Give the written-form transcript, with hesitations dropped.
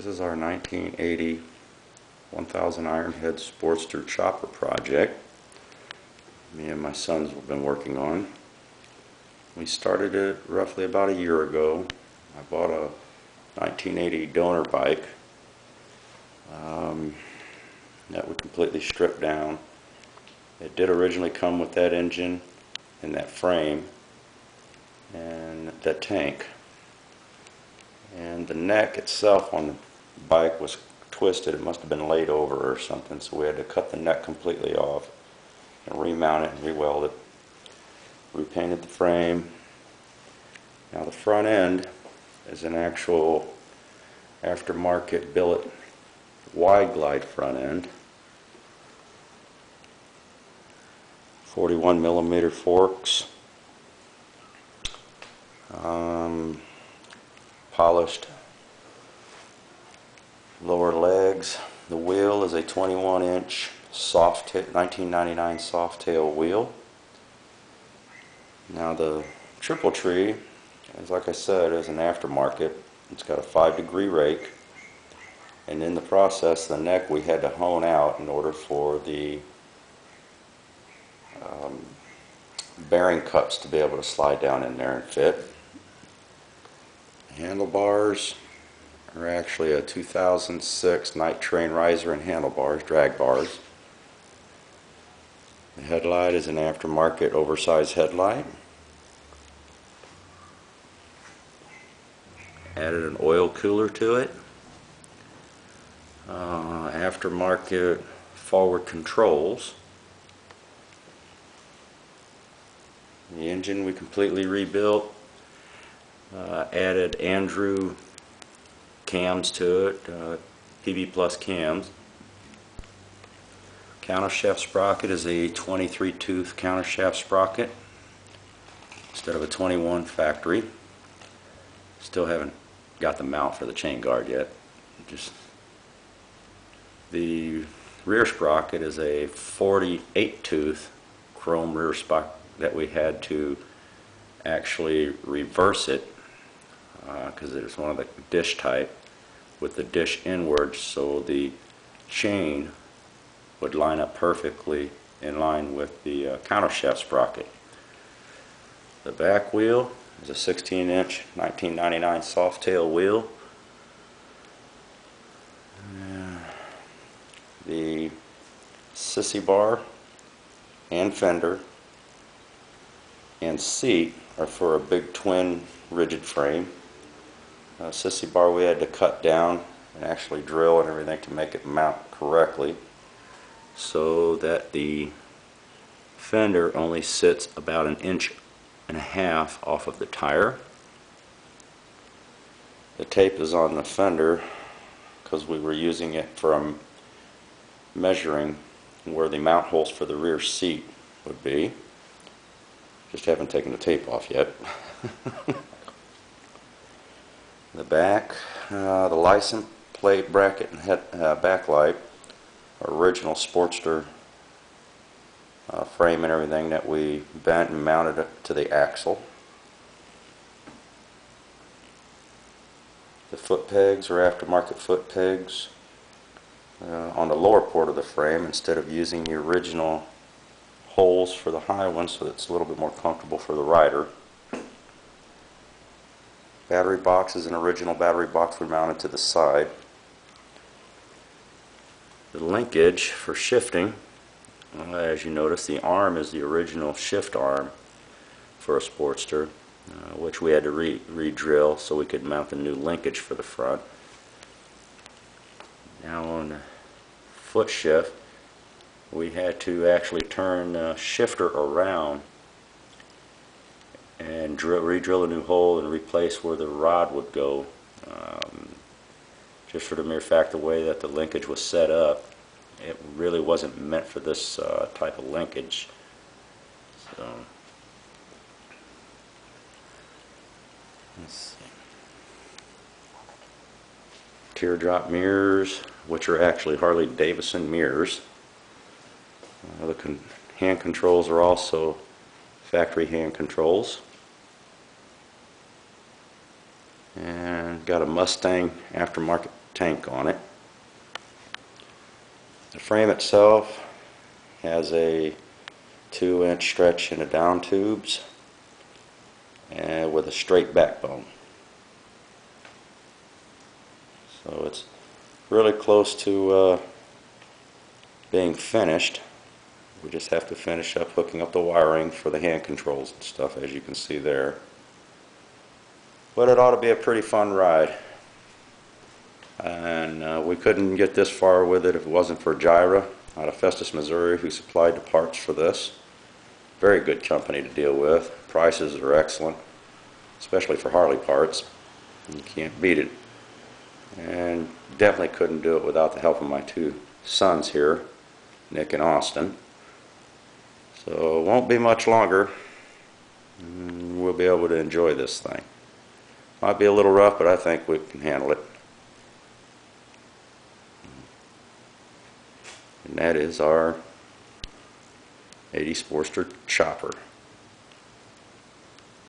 is our 1980 1000 iron head Sportster chopper project me and my sons have been working on. We started it roughly about a year ago. I bought a 1980 donor bike that we completely stripped down. It did originally come with that engine and that frame and that tank, and the neck itself on the bike was twisted. It must have been laid over or something, so we had to cut the neck completely off and remount it and re-weld it. Repainted the frame. Now the front end is an actual aftermarket billet wide glide front end, 41mm forks, polished lower legs. The wheel is a 21-inch soft 1999 soft tail wheel. Now the triple tree, as like I said, is an aftermarket. It's got a 5-degree rake, and in the process the neck we had to hone out in order for the bearing cuts to be able to slide down in there and fit. The handlebars are actually a 2006 Night Train riser and handlebars, drag bars. The headlight is an aftermarket oversized headlight. Added an oil cooler to it. Aftermarket forward controls. The engine we completely rebuilt. Added Andrew cams to it, PV Plus cams. Countershaft sprocket is a 23 tooth countershaft sprocket instead of a 21 factory. Still haven't got the mount for the chain guard yet. Just the rear sprocket is a 48 tooth chrome rear sprocket that we had to actually reverse it because it is one of the dish type with the dish inwards, so the chain would line up perfectly in line with the countershaft sprocket. The back wheel is a 16-inch 1999 soft tail wheel. The sissy bar and fender and seat are for a big twin rigid frame. Sissy bar we had to cut down and actually drill and everything to make it mount correctly, so that the fender only sits about 1.5 inches off of the tire. The tape is on the fender because we were using it for measuring where the mount holes for the rear seat would be. Just haven't taken the tape off yet. The back, the license plate bracket and head backlight, original Sportster frame and everything that we bent and mounted it to the axle. The foot pegs are aftermarket foot pegs on the lower part of the frame instead of using the original holes for the high one, so it's a little bit more comfortable for the rider. Battery box is an original battery box we mounted to the side. The linkage for shifting, as you notice, the arm is the original shift arm for a Sportster, which we had to re-drill so we could mount the new linkage for the front. Now on the foot shift, we had to actually turn the shifter around and re-drill a new hole and replace where the rod would go, just for the mere fact the way that the linkage was set up, it really wasn't meant for this type of linkage. So let's see. Teardrop mirrors, which are actually Harley Davidson mirrors. The hand controls are also factory hand controls. And got a Mustang aftermarket tank on it. The frame itself has a 2-inch stretch in the down tubes and with a straight backbone. So it's really close to being finished. We just have to finish up hooking up the wiring for the hand controls and stuff, as you can see there. But it ought to be a pretty fun ride. And we couldn't get this far with it if it wasn't for Gyra out of Festus, Missouri, who supplied the parts for this. Very good company to deal with. Prices are excellent, especially for Harley parts. You can't beat it. And definitely couldn't do it without the help of my two sons here, Nick and Austin. So it won't be much longer. We'll be able to enjoy this thing. Might be a little rough, but I think we can handle it. And that is our 80 Sportster chopper.